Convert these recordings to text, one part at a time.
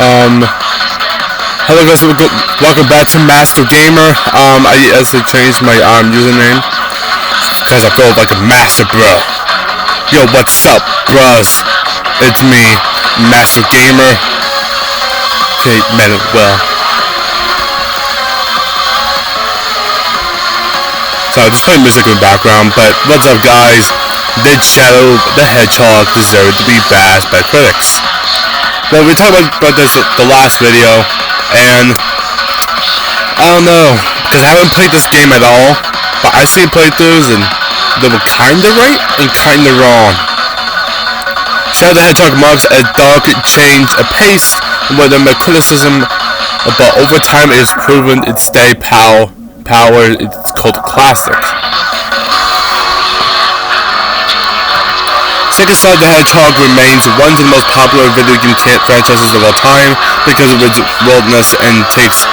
Hello guys, welcome back to Master Gamer. I also changed my username because I feel like a master bro. Yo, what's up, bros? It's me, Master Gamer. Okay, man, well. So I just playing music in the background, but what's up, guys? Did Shadow the Hedgehog deserve to be bashed by critics? Well, we talked about this the last video, and I don't know, because I haven't played this game at all, but I've seen playthroughs and they were kinda right and kinda wrong. Shadow the Hedgehog marks a dark change of pace, where the criticism, but over time it has proven its steady power. It's called classic. Sega the Hedgehog remains one of the most popular video game franchises of all time because of its wildness and takes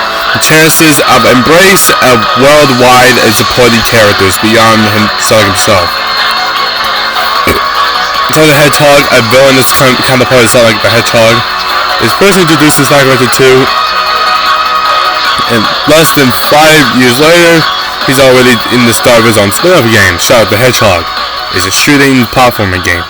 chances of embrace a worldwide and supporting characters beyond Sonic himself. Sonic the Hedgehog, a villainous counterpart of Sonic the Hedgehog, is first introduced in Sonic 2, and less than 5 years later, he's already in the start of his own spin-off game, Sonic the Hedgehog. It's a shooting platforming game.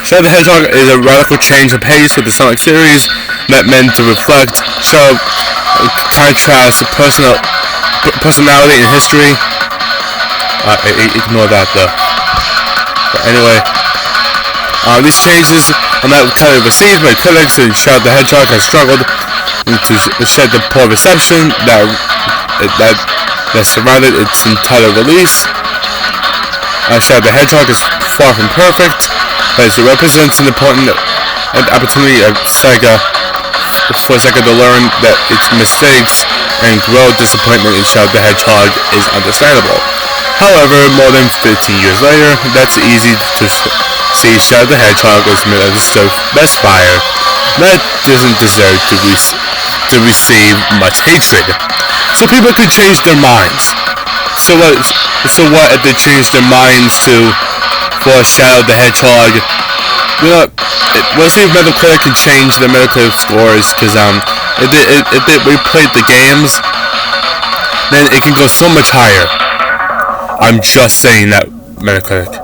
Shadow the Hedgehog is a radical change of pace with the Sonic series that meant to reflect, show, contrast personality and history. Ignore that though. But anyway, these changes are not kind of received by critics, and Shadow the Hedgehog has struggled to shed the poor reception that surrounded its entire release. Shadow the Hedgehog is far from perfect, but it represents an important opportunity for Sega to learn that its mistakes and grow disappointment in Shadow the Hedgehog is understandable. However, more than 15 years later, that's easy to see Shadow the Hedgehog as misunderstood misfire that doesn't deserve to receive much hatred. So people could change their minds. So what if they change their minds for Shadow the Hedgehog? You know, we'll see if Metacritic can change the Metacritic scores, because if they replayed the games, then it can go so much higher. I'm just saying that, Metacritic.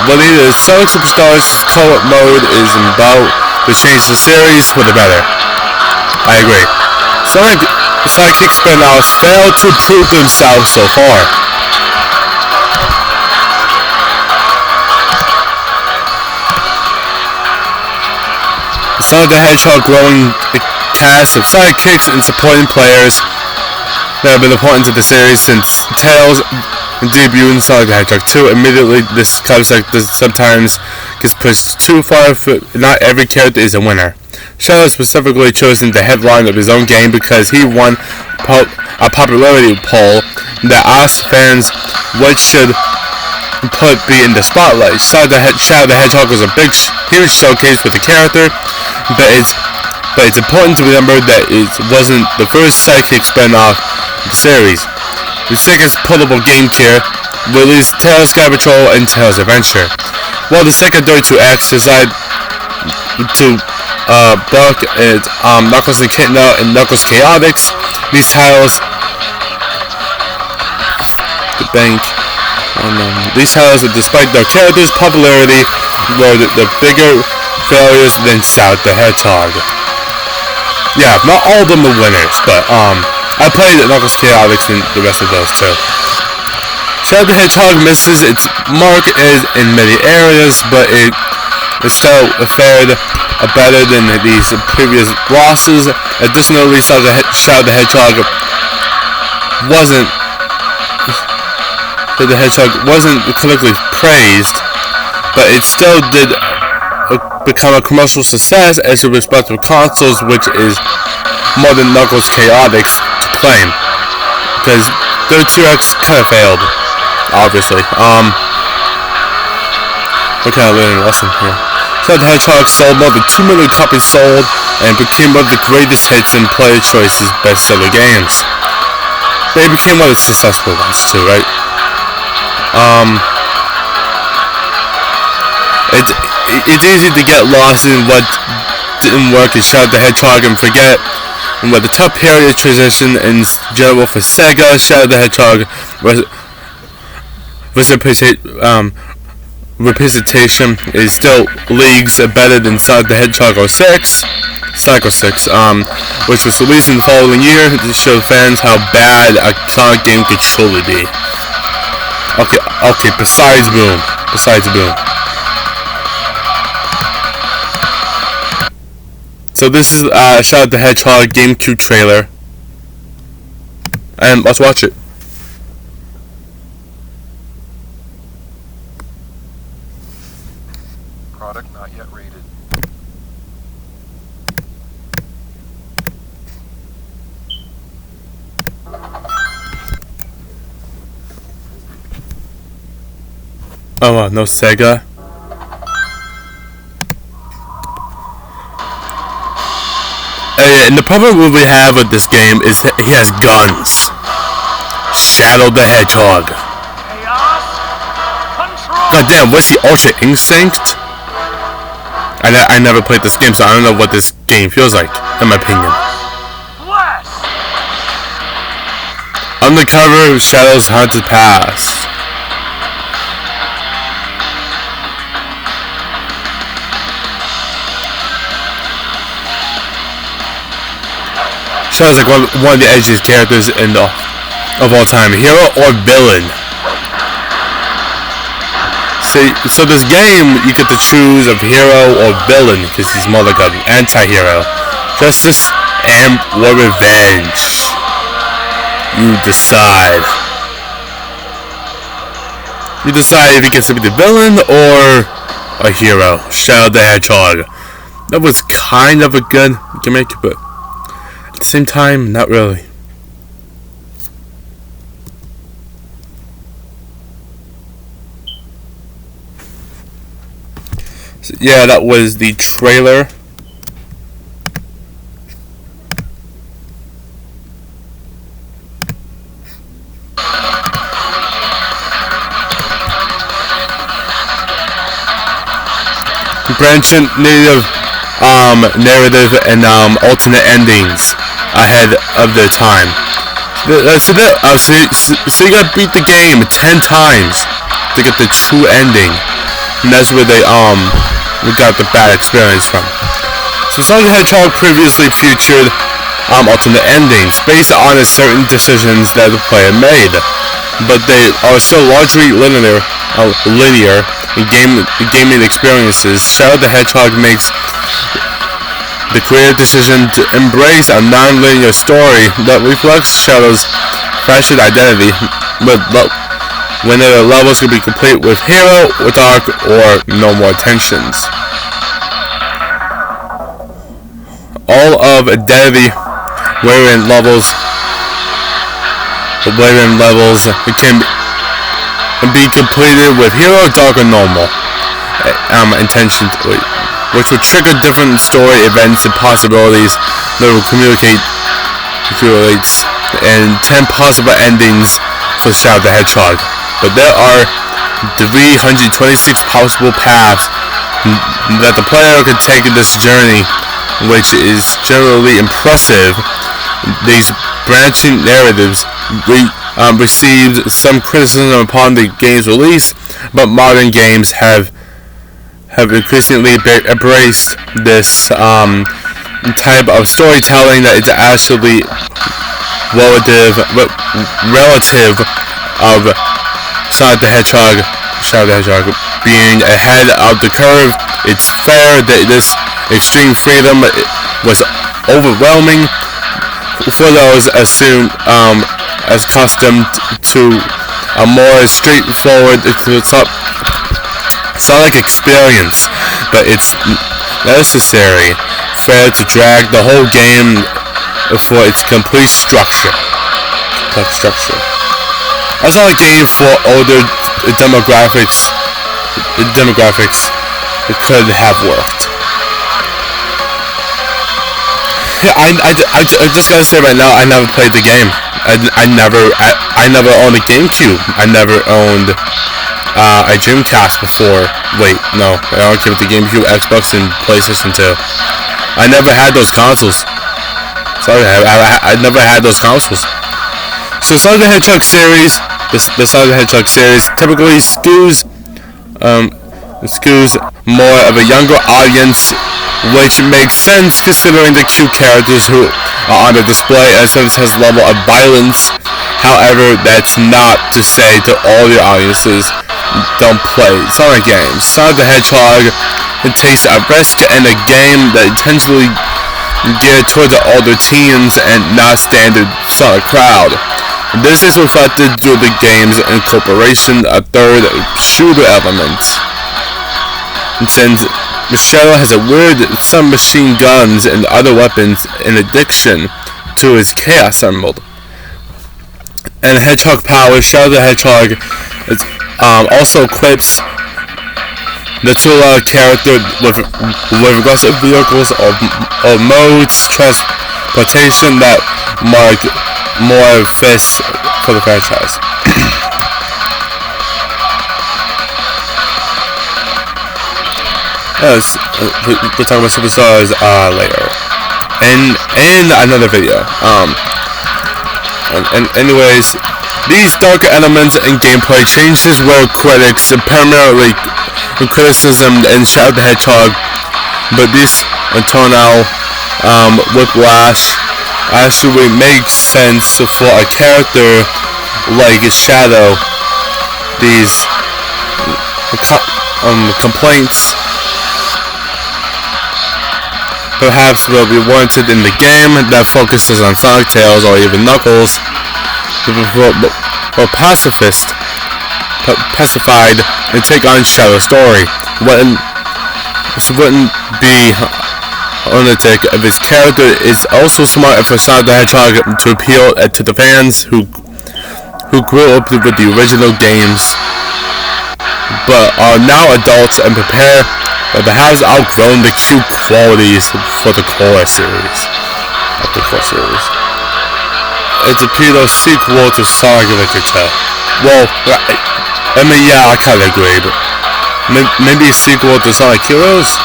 Believe it, Sonic Superstars co-op mode is about to change the series for the better. I agree. Sidekick spin-offs failed to prove themselves so far. Sonic the Hedgehog growing a cast of sidekicks and supporting players that have been important to the series since Tails' debut in Sonic the Hedgehog 2. Immediately, this concept sometimes gets pushed too far, for not every character is a winner. Shadow specifically chosen the headline of his own game because he won a popularity poll that asked fans what should be in the spotlight. Shadow the Hedgehog was a huge showcase with the character, but it's important to remember that it wasn't the first sidekick spin-off of the series. The Sega's portable game tier released Tails Sky Patrol and Tails Adventure, while the Sega 32X decided to Buck and Knuckles and Kidna and Knuckles Chaotix. These titles, despite their characters' popularity, were the bigger failures than Shadow the Hedgehog. Yeah, not all of them are winners, but I played Knuckles Chaotix and the rest of those too. Shadow the Hedgehog misses its mark in many areas, but it still fared better than these previous losses. Additionally, Shadow the Hedgehog wasn't critically praised, but it still did become a commercial success as a respective consoles, which is more than Knuckles Chaotix to claim, because 32X kind of failed, obviously. We're kind of learning a lesson here. Shadow the Hedgehog sold more than 2 million copies sold and became one of the greatest hits in Player Choice's bestseller games. they became one of the successful ones too, right? It's easy to get lost in what didn't work in Shadow the Hedgehog and forget what the tough period transition in general for Sega. Shadow the Hedgehog representation is still leagues better than Sonic the Hedgehog 06. Sonic 06, which was released in the following year to show fans how bad a Sonic game could truly be. Okay, besides Boom. So this is Shadow the Hedgehog GameCube trailer, and let's watch it. Product not yet rated. Oh, no Sega. And the problem we have with this game is that he has guns. Shadow the Hedgehog. God damn, what's the Ultra Instinct? I never played this game, so I don't know what this game feels like, in my opinion. Undercover Shadow's haunted past. Shadow's like one of the edgiest characters of all time. Hero or villain? See, so this game, you get to choose of hero or villain, because he's more like an anti-hero. Justice and or revenge. You decide. You decide if you get to be the villain or a hero. Shadow the Hedgehog. That was kind of a good gimmick, but at the same time, not really. So, yeah, that was the trailer. Branching native narrative and alternate endings ahead of their time. So you gotta beat the game 10 times to get the true ending, and that's where they got the bad experience from. So Sonic the Hedgehog previously featured alternate endings based on certain decisions that the player made, but they are still largely linear in gaming experiences. Shadow the Hedgehog makes the creative decision to embrace a non-linear story that reflects Shadow's fashion identity, when the levels can be complete with hero or dark or no more tensions. All of identity wherein levels can be completed with hero, dark, or normal intention, which will trigger different story events and possibilities that will accumulates and 10 possible endings for Shadow the Hedgehog. But there are 326 possible paths that the player can take in this journey, which is generally impressive. These branching narratives received some criticism upon the game's release, but modern games have increasingly embraced this type of storytelling that is actually relative of Sonic the Hedgehog, Shadow the Hedgehog being ahead of the curve. It's fair that this extreme freedom was overwhelming for those as accustomed to a more straightforward Sonic experience, but it's necessary fair to drag the whole game for its complete structure. That's not a game for older demographics. It could have worked. I just gotta say right now, I never played the game. I never owned a GameCube. I never owned a Dreamcast before. Wait, no, I only came with the GameCube, Xbox, and PlayStation 2. I never had those consoles. Sorry, I never had those consoles. So Sonic the Hedgehog series, the Sonic the Hedgehog series typically skews more of a younger audience, which makes sense considering the cute characters who are on the display and since has level of violence. However, that's not to say to all your audiences don't play Sonic games. Sonic the Hedgehog takes a risk in a game that intentionally geared toward the older teens and not standard Sonic crowd. This is reflected through the game's incorporation of third shooter elements. And since Shadow has a weird submachine guns and other weapons in addition to his Chaos Emerald and Hedgehog power, Shadow the Hedgehog also equips the Tula character with aggressive vehicles or modes transportation that mark more fists for the franchise. Yes, we'll talk about superstars later in another video. And anyways, these darker elements in gameplay changes where critics primarily criticism in Shadow the Hedgehog, but this tonal whiplash actually makes sense for a character like Shadow. These complaints perhaps will be warranted in the game that focuses on Sonic, Tails, or even Knuckles, or pacified and take on Shadow's story. This wouldn't be lunatic if his character is also smart for Sonic the Hedgehog to appeal to the fans who grew up with the original games but are now adults and but has outgrown the cute qualities for the core series. It's a pedo sequel to Sonic Adventure 2. Well, I mean, yeah, I kinda agree, but maybe a sequel to Sonic Heroes?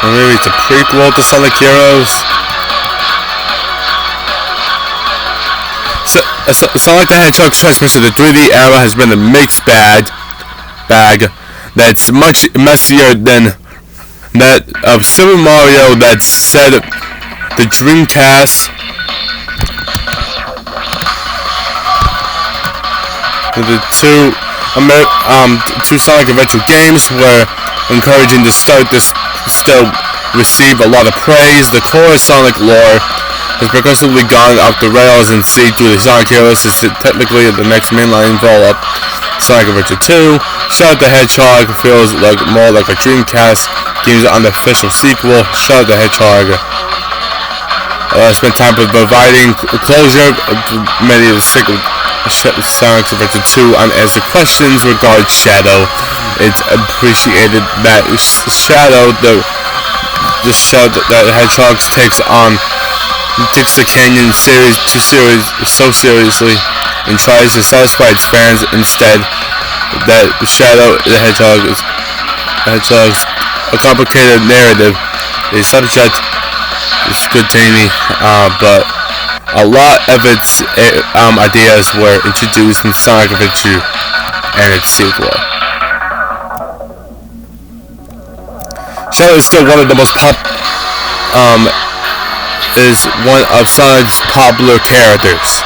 Or maybe it's a prequel to Sonic Heroes? Sonic the Hedgehog's transmission to the 3D era has been a mixed bag that's much messier than that of Super Mario that said the Dreamcast. The two Sonic Adventure games were encouraging to start this still receive a lot of praise. The core Sonic lore has progressively gone off the rails and see through the Sonic Heroes is technically the next mainline follow-up. Sonic Adventure 2, Shadow the Hedgehog feels more like a Dreamcast game on the official sequel. Shadow the Hedgehog spent time providing closure many of the Sonic Adventure 2 unanswered questions regarding Shadow. It's appreciated that Shadow the Hedgehog takes the Canyon series so seriously and tries to satisfy its fans instead. That Shadow the Hedgehog's a complicated narrative. The subject is good taming, but a lot of its ideas were introduced in Sonic Adventure and its sequel. Shadow is still one of the most is one of Sonic's popular characters.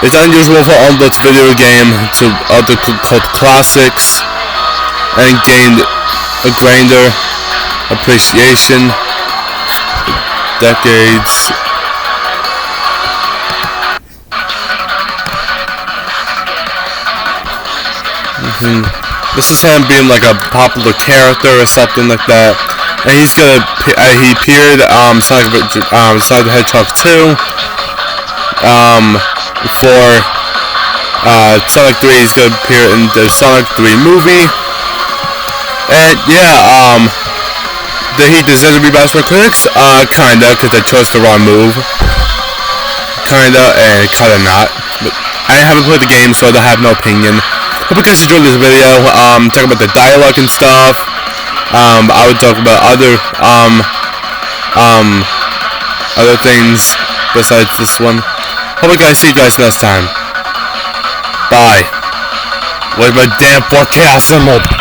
It's unusual for Umbrel's video game to other cult classics and gained a grander appreciation decades. This is him being like a popular character or something like that. And he appeared Sonic the Hedgehog 2 for Sonic 3. He's gonna appear in the Sonic 3 movie, and yeah, did he deserve to be best for critics? Kinda, because I chose the wrong move. Kinda, and kinda not. But I haven't played the game, so I have no opinion. Hope you guys enjoyed this video. Talk about the dialogue and stuff. I would talk about other things besides this one. Hope you guys see you guys next time. Bye. Where's my damn forecast symbol?